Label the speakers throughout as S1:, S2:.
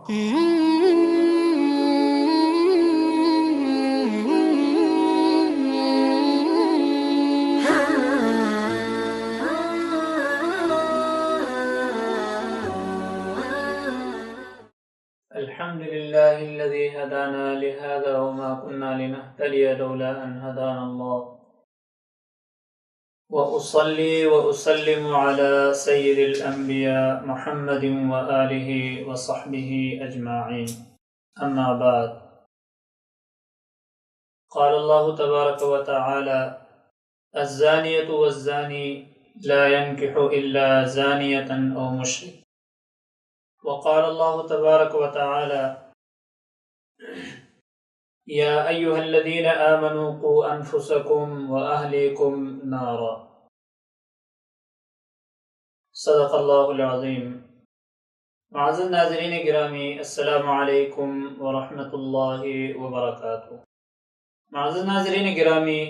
S1: الحمد لله الذي هدانا لهذا وما كنا لنهتدي لولا أن هدانا الله وأصلي وأسلم على سيد الأنبياء محمد وآله وصحبه أجمعين أما بعد قال الله تبارك وتعالى الزانية والزاني لا ينكح إلا زانية أو مشرك وقال الله تبارك وتعالى يا أيها الذين آمنوا قوا أنفسكم وأهليكم نارا صدق اللہ العظیم۔ معزز ناظرین گرامی، السلام علیکم ورحمۃ اللہ وبرکاتہ۔ معزز ناظرین گرامی،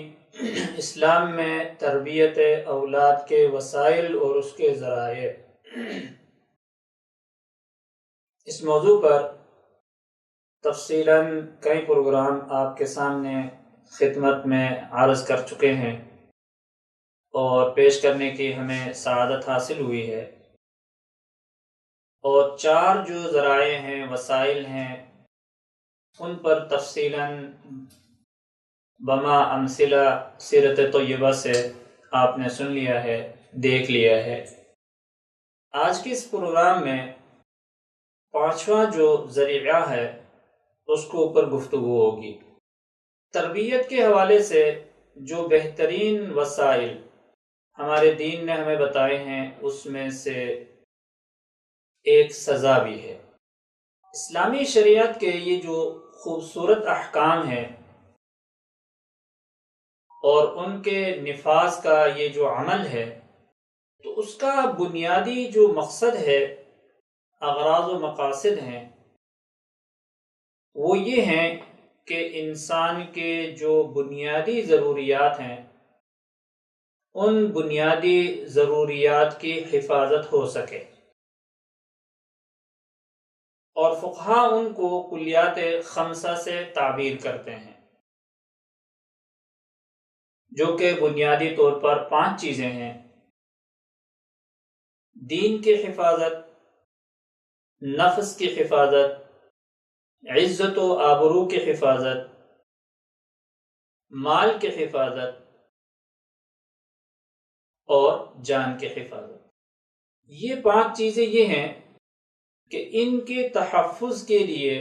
S1: اسلام میں تربیت اولاد کے وسائل اور اس کے ذرائع، اس موضوع پر تفصیلاً کئی پروگرام آپ کے سامنے خدمت میں عرض کر چکے ہیں اور پیش کرنے کی ہمیں سعادت حاصل ہوئی ہے، اور 4 جو ذرائع ہیں، وسائل ہیں، ان پر تفصیلاً بما امثلہ سیرت طیبہ سے آپ نے سن لیا ہے، دیکھ لیا ہے۔ آج کے اس پروگرام میں 5واں جو ذریعہ ہے اس کو اوپر گفتگو ہوگی۔ تربیت کے حوالے سے جو بہترین وسائل ہمارے دین نے ہمیں بتائے ہیں، اس میں سے ایک سزا بھی ہے۔ اسلامی شریعت کے یہ جو خوبصورت احکام ہیں اور ان کے نفاذ کا یہ جو عمل ہے، تو اس کا بنیادی جو مقصد ہے، اغراض و مقاصد ہیں، وہ یہ ہیں کہ انسان کے جو بنیادی ضروریات ہیں، ان بنیادی ضروریات کی حفاظت ہو سکے، اور فقہا ان کو کلیات 5 سے تعبیر کرتے ہیں، جو کہ بنیادی طور پر 5 چیزیں ہیں: دین کی حفاظت، نفس کی حفاظت، عزت و آبرو کی حفاظت، مال کی حفاظت اور جان کی حفاظت۔ یہ 5 چیزیں یہ ہیں کہ ان کے تحفظ کے لیے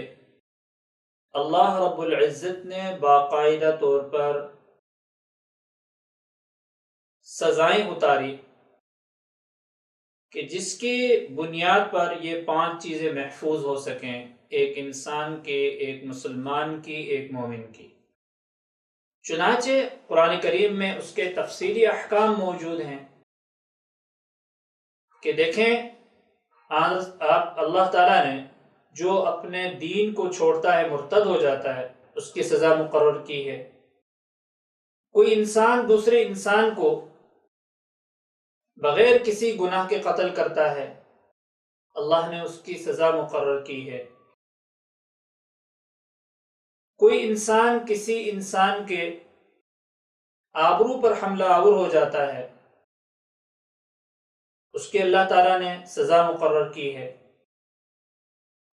S1: اللہ رب العزت نے باقاعدہ طور پر سزائیں اتاری کہ جس کی بنیاد پر یہ 5 چیزیں محفوظ ہو سکیں، ایک انسان کے، ایک مسلمان کی، ایک مومن کی۔ چنانچہ قرآن کریم میں اس کے تفصیلی احکام موجود ہیں کہ دیکھیں، آپ اللہ تعالیٰ نے جو اپنے دین کو چھوڑتا ہے، مرتد ہو جاتا ہے، اس کی سزا مقرر کی ہے۔ کوئی انسان دوسرے انسان کو بغیر کسی گناہ کے قتل کرتا ہے، اللہ نے اس کی سزا مقرر کی ہے۔ کوئی انسان کسی انسان کے آبرو پر حملہ آور ہو جاتا ہے، اس کے اللہ تعالیٰ نے سزا مقرر کی ہے۔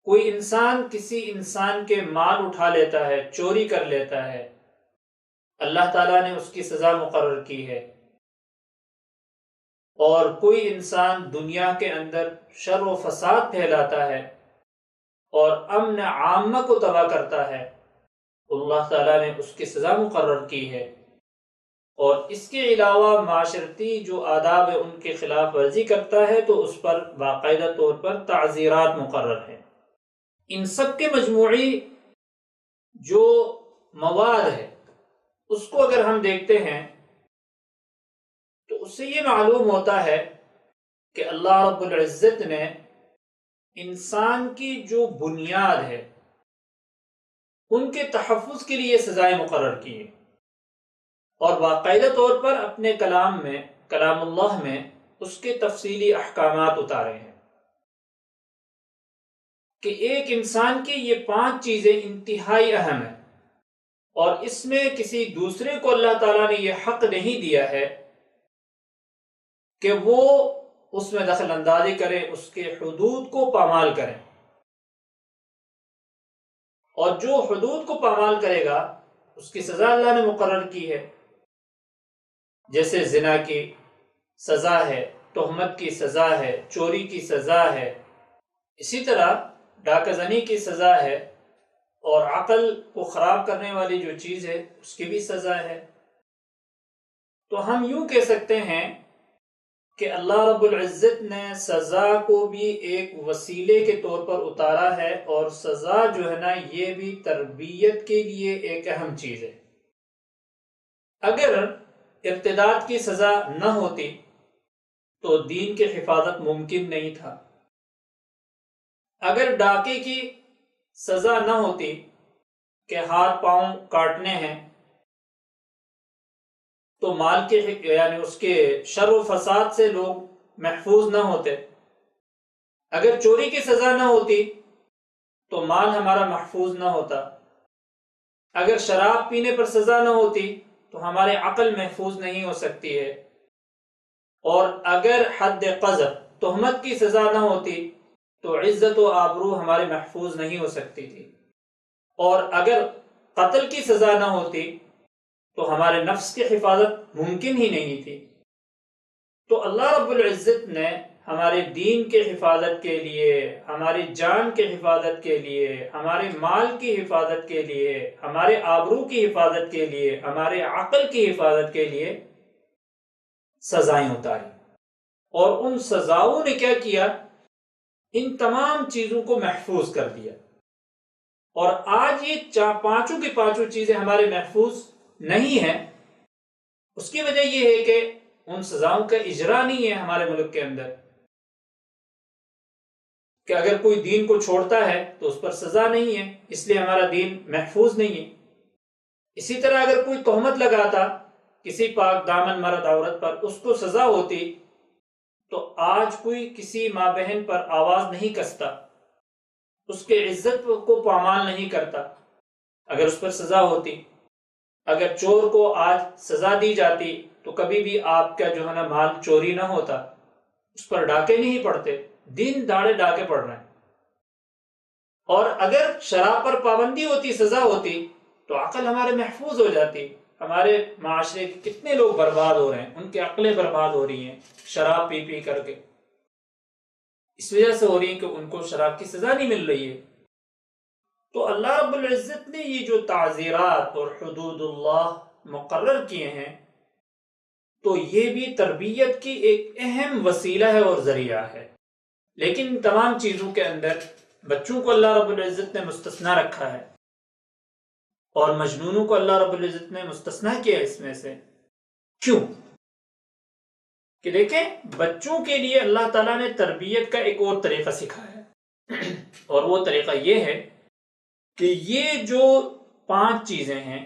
S1: کوئی انسان کسی انسان کے مال اٹھا لیتا ہے، چوری کر لیتا ہے، اللہ تعالیٰ نے اس کی سزا مقرر کی ہے۔ اور کوئی انسان دنیا کے اندر شر و فساد پھیلاتا ہے اور امن عامہ کو تباہ کرتا ہے، اللہ تعالیٰ نے اس کی سزا مقرر کی ہے۔ اور اس کے علاوہ معاشرتی جو آداب ہے، ان کے خلاف ورزی کرتا ہے تو اس پر باقاعدہ طور پر تعزیرات مقرر ہیں۔ ان سب کے مجموعی جو مواد ہے، اس کو اگر ہم دیکھتے ہیں تو اس سے یہ معلوم ہوتا ہے کہ اللہ رب العزت نے انسان کی جو بنیاد ہے، ان کے تحفظ کے لیے سزائیں مقرر کی ہیں، اور باقاعدہ طور پر اپنے کلام میں، کلام اللہ میں اس کے تفصیلی احکامات اتارے ہیں۔ کہ ایک انسان کی یہ 5 چیزیں انتہائی اہم ہیں، اور اس میں کسی دوسرے کو اللہ تعالیٰ نے یہ حق نہیں دیا ہے کہ وہ اس میں دخل اندازی کرے، اس کے حدود کو پامال کرے، اور جو حدود کو پامال کرے گا اس کی سزا اللہ نے مقرر کی ہے، جیسے زنا کی سزا ہے، تہمت کی سزا ہے، چوری کی سزا ہے، اسی طرح ڈاکہ زنی کی سزا ہے، اور عقل کو خراب کرنے والی جو چیز ہے اس کی بھی سزا ہے۔ تو ہم یوں کہہ سکتے ہیں کہ اللہ رب العزت نے سزا کو بھی ایک وسیلے کے طور پر اتارا ہے، اور سزا جو ہے نا یہ بھی تربیت کے لیے ایک اہم چیز ہے۔ اگر ارتداد کی سزا نہ ہوتی تو دین کی حفاظت ممکن نہیں تھا، اگر ڈاکے کی سزا نہ ہوتی کہ ہاتھ پاؤں کاٹنے ہیں تو مال کے یعنی اس کے شر و فساد سے لوگ محفوظ نہ ہوتے، اگر چوری کی سزا نہ ہوتی تو مال ہمارا محفوظ نہ ہوتا، اگر شراب پینے پر سزا نہ ہوتی تو ہمارے عقل محفوظ نہیں ہو سکتی ہے، اور اگر حد قذف تہمت کی سزا نہ ہوتی تو عزت و آبرو ہمارے محفوظ نہیں ہو سکتی تھی، اور اگر قتل کی سزا نہ ہوتی تو ہمارے نفس کی حفاظت ممکن ہی نہیں تھی۔ تو اللہ رب العزت نے ہمارے دین کے حفاظت کے لیے، ہماری جان کے حفاظت کے لیے، ہمارے مال کی حفاظت کے لیے، ہمارے آبرو کی حفاظت کے لیے، ہمارے عقل کی حفاظت کے لیے سزائیں اتاری، اور ان سزاؤں نے کیا کیا؟ ان تمام چیزوں کو محفوظ کر دیا۔ اور آج یہ پانچوں کی پانچوں چیزیں ہمارے محفوظ نہیں ہیں، اس کی وجہ یہ ہے کہ ان سزاؤں کا اجرا نہیں ہے ہمارے ملک کے اندر، کہ اگر کوئی دین کو چھوڑتا ہے تو اس پر سزا نہیں ہے، اس لیے ہمارا دین محفوظ نہیں ہے۔ اسی طرح اگر کوئی تہمت لگاتا کسی پاک دامن مرد عورت پر، اس کو سزا ہوتی، تو آج کوئی کسی ماں بہن پر آواز نہیں کستا، اس کے عزت کو پامال نہیں کرتا اگر اس پر سزا ہوتی۔ اگر چور کو آج سزا دی جاتی تو کبھی بھی آپ کا جو ہے نا مال چوری نہ ہوتا، اس پر ڈاکے نہیں پڑتے، دن داڑے ڈاکے پڑ رہے ہیں۔ اور اگر شراب پر پابندی ہوتی، سزا ہوتی، تو عقل ہمارے محفوظ ہو جاتی۔ ہمارے معاشرے کے کتنے لوگ برباد ہو رہے ہیں، ان کی عقلیں برباد ہو رہی ہیں شراب پی پی کر کے، اس وجہ سے ہو رہی ہے کہ ان کو شراب کی سزا نہیں مل رہی ہے۔ تو اللہ رب العزت نے یہ جو تعزیرات اور حدود اللہ مقرر کیے ہیں، تو یہ بھی تربیت کی ایک اہم وسیلہ ہے اور ذریعہ ہے۔ لیکن ان تمام چیزوں کے اندر بچوں کو اللہ رب العزت نے مستثنی رکھا ہے، اور مجنونوں کو اللہ رب العزت نے مستثنی کیا اس میں سے۔ کیوں؟ کہ دیکھیں، بچوں کے لیے اللہ تعالیٰ نے تربیت کا ایک اور طریقہ سکھایا ہے، اور وہ طریقہ یہ ہے کہ یہ جو 5 چیزیں ہیں،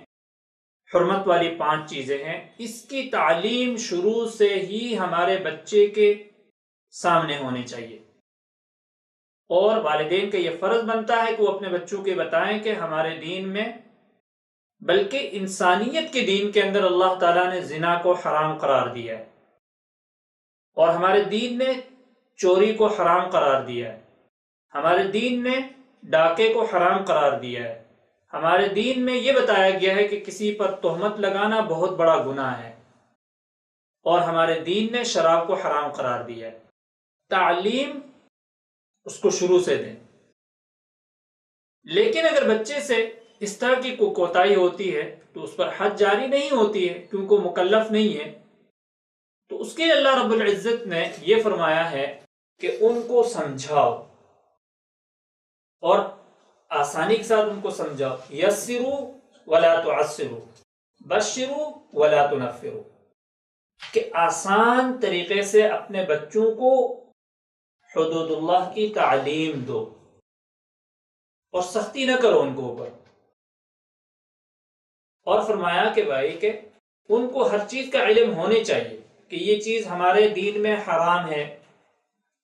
S1: حرمت والی 5 چیزیں ہیں، اس کی تعلیم شروع سے ہی ہمارے بچے کے سامنے ہونی چاہیے، اور والدین کا یہ فرض بنتا ہے کہ وہ اپنے بچوں کے بتائیں کہ ہمارے دین میں، بلکہ انسانیت کے دین کے اندر اللہ تعالیٰ نے زنا کو حرام قرار دیا ہے، اور ہمارے دین نے چوری کو حرام قرار دیا ہے، ہمارے دین نے ڈاکے کو حرام قرار دیا ہے، ہمارے دین میں یہ بتایا گیا ہے کہ کسی پر تہمت لگانا بہت بڑا گناہ ہے، اور ہمارے دین نے شراب کو حرام قرار دیا ہے۔ تعلیم اس کو شروع سے دیں۔ لیکن اگر بچے سے اس طرح کی کوتاہی ہوتی ہے تو اس پر حد جاری نہیں ہوتی ہے، کیونکہ وہ مکلف نہیں ہے، تو اس کے لیے اللہ رب العزت نے یہ فرمایا ہے کہ ان کو سمجھاؤ، اور آسانی کے ساتھ ان کو سمجھاؤ۔ یسروا ولا تعسروا، بشروا ولا تنفروا، کہ آسان طریقے سے اپنے بچوں کو حدود اللہ کی تعلیم دو، اور سختی نہ کرو ان کو اوپر۔ اور فرمایا کہ بھائی کہ ان کو ہر چیز کا علم ہونے چاہیے کہ یہ چیز ہمارے دین میں حرام ہے،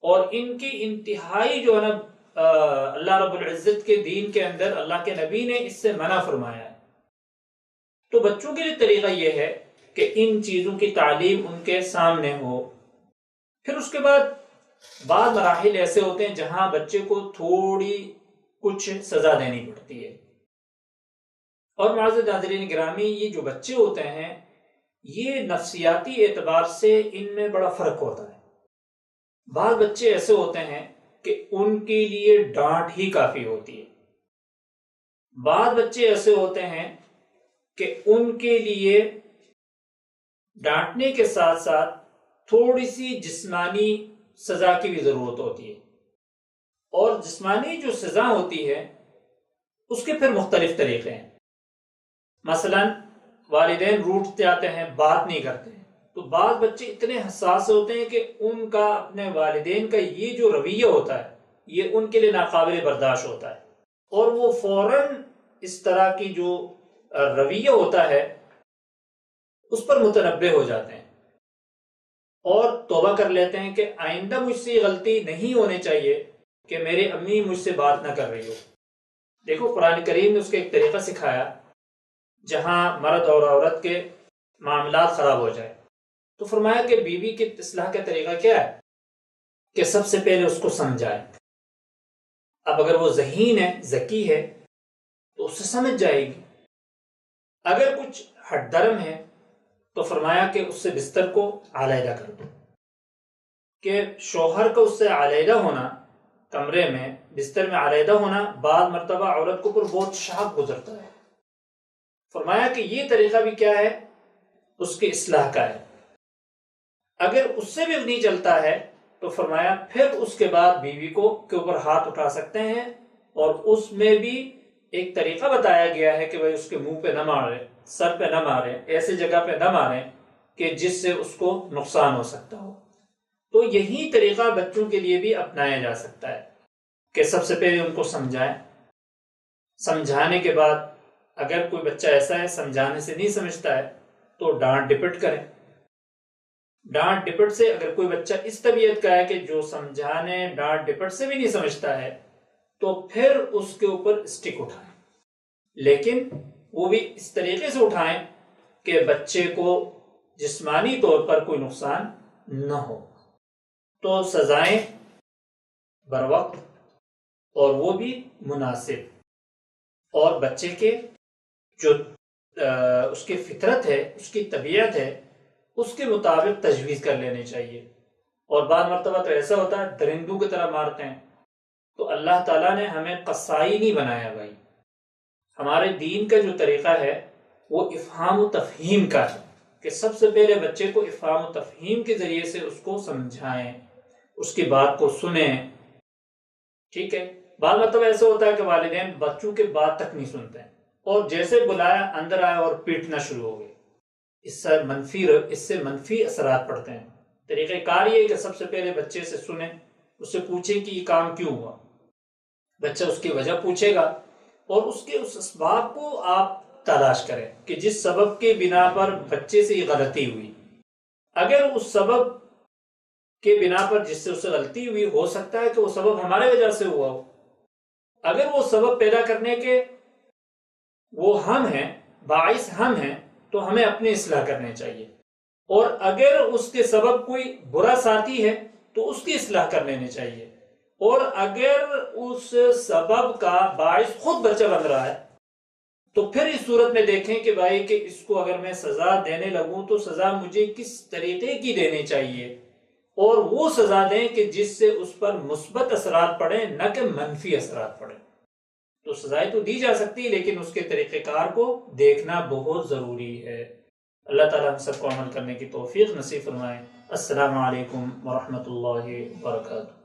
S1: اور ان کی انتہائی جو ہے نا اللہ رب العزت کے دین کے اندر اللہ کے نبی نے اس سے منع فرمایا ہے۔ تو بچوں کے لیے طریقہ یہ ہے کہ ان چیزوں کی تعلیم ان کے سامنے ہو۔ پھر اس کے بعد بعض مراحل ایسے ہوتے ہیں جہاں بچے کو تھوڑی کچھ سزا دینی پڑتی ہے۔ اور معزز ناظرین گرامی، یہ جو بچے ہوتے ہیں یہ نفسیاتی اعتبار سے ان میں بڑا فرق ہوتا ہے۔ بعض بچے ایسے ہوتے ہیں کہ ان کے لیے ڈانٹ ہی کافی ہوتی ہے، بعض بچے ایسے ہوتے ہیں کہ ان کے لیے ڈانٹنے کے ساتھ ساتھ تھوڑی سی جسمانی سزا کی بھی ضرورت ہوتی ہے، اور جسمانی جو سزا ہوتی ہے اس کے پھر مختلف طریقے ہیں۔ مثلا والدین روٹھ جاتے ہیں، بات نہیں کرتے ہیں، تو بعض بچے اتنے حساس ہوتے ہیں کہ ان کا اپنے والدین کا یہ جو رویہ ہوتا ہے یہ ان کے لیے ناقابل برداشت ہوتا ہے، اور وہ فوراً اس طرح کی جو رویہ ہوتا ہے اس پر متنبہ ہو جاتے ہیں اور توبہ کر لیتے ہیں کہ آئندہ مجھ سے یہ غلطی نہیں ہونی چاہیے کہ میری امی مجھ سے بات نہ کر رہی ہو۔ دیکھو قرآن کریم نے اس کا ایک طریقہ سکھایا جہاں مرد اور عورت کے معاملات خراب ہو جائے، تو فرمایا کہ بیوی کی اصلاح کا طریقہ کیا ہے کہ سب سے پہلے اس کو سمجھائے۔ اب اگر وہ ذہین ہے، ذکی ہے، تو اس سے سمجھ جائے گی۔ اگر کچھ ہٹ درم ہے تو فرمایا کہ اس سے بستر کو علیحدہ کر دو، کہ شوہر کا اس سے علیحدہ ہونا، کمرے میں بستر میں علیحدہ ہونا بعض مرتبہ عورت کو اوپر بہت شاق گزرتا ہے۔ فرمایا کہ یہ طریقہ بھی کیا ہے، اس کی اصلاح کا ہے۔ اگر اس سے بھی نہیں چلتا ہے تو فرمایا پھر اس کے بعد بیوی کو کے اوپر ہاتھ اٹھا سکتے ہیں، اور اس میں بھی ایک طریقہ بتایا گیا ہے کہ بھائی اس کے منہ پہ نہ مارے، سر پہ نہ مارے، ایسی جگہ پہ نہ مارے کہ جس سے اس کو نقصان ہو سکتا ہو۔ تو یہی طریقہ بچوں کے لیے بھی اپنایا جا سکتا ہے کہ سب سے پہلے ان کو سمجھائیں، سمجھانے کے بعد اگر کوئی بچہ ایسا ہے سمجھانے سے نہیں سمجھتا ہے تو ڈانٹ ڈپٹ کریں۔ ڈانٹ ڈپٹ سے اگر کوئی بچہ اس طبیعت کا ہے کہ جو سمجھانے ڈانٹ ڈپٹ سے بھی نہیں سمجھتا ہے تو پھر اس کے اوپر اسٹک اٹھائیں، لیکن وہ بھی اس طریقے سے اٹھائیں کہ بچے کو جسمانی طور پر کوئی نقصان نہ ہو۔ تو سزائیں بر وقت اور وہ بھی مناسب، اور بچے کے جو اس کی فطرت ہے، اس کی طبیعت ہے، اس کے مطابق تجویز کر لینے چاہیے۔ اور بعض مرتبہ تو ایسا ہوتا ہے درندوں کی طرح مارتے ہیں، تو اللہ تعالیٰ نے ہمیں قصائی نہیں بنایا بھائی۔ ہمارے دین کا جو طریقہ ہے وہ افہام و تفہیم کا ہے کہ سب سے پہلے بچے کو افہام و تفہیم کے ذریعے سے اس کو سمجھائیں، اس کی بات کو سنیں، ٹھیک ہے۔ بعض مرتبہ ایسا ہوتا ہے کہ والدین بچوں کے بات تک نہیں سنتے ہیں، اور جیسے بلایا اندر آیا اور پیٹنا شروع ہو گئے۔ اس سے منفی اثرات پڑتے ہیں۔ طریقہ کار یہ ہے کہ سب سے پہلے بچے سے سنیں، اس سے پوچھیں کہ یہ کام کیوں ہوا۔ بچہ اس کی وجہ پوچھے گا اور اس کے اس اسباب کو آپ تلاش کریں کہ جس سبب کے بنا پر بچے سے یہ غلطی ہوئی۔ اگر اس سبب کے بنا پر جس سے اسے غلطی ہوئی، ہو سکتا ہے کہ وہ سبب ہمارے وجہ سے ہوا ہو، اگر وہ سبب پیدا کرنے کے وہ ہم ہیں، باعث ہم ہیں، تو ہمیں اپنی اصلاح کرنی چاہیے۔ اور اگر اس کے سبب کوئی برا ساتھی ہے تو اس کی اصلاح کر لینی چاہیے۔ اور اگر اس سبب کا باعث خود بچہ بن رہا ہے تو پھر اس صورت میں دیکھیں کہ بھائی کہ اس کو اگر میں سزا دینے لگوں تو سزا مجھے کس طریقے کی دینی چاہیے، اور وہ سزا دیں کہ جس سے اس پر مثبت اثرات پڑیں، نہ کہ منفی اثرات پڑیں۔ تو سزائیں تو دی جا سکتی لیکن اس کے طریقہ کار کو دیکھنا بہت ضروری ہے۔ اللہ تعالیٰ ہم سب کو عمل کرنے کی توفیق نصیب فرمائے۔ السلام علیکم ورحمۃ اللہ وبرکاتہ۔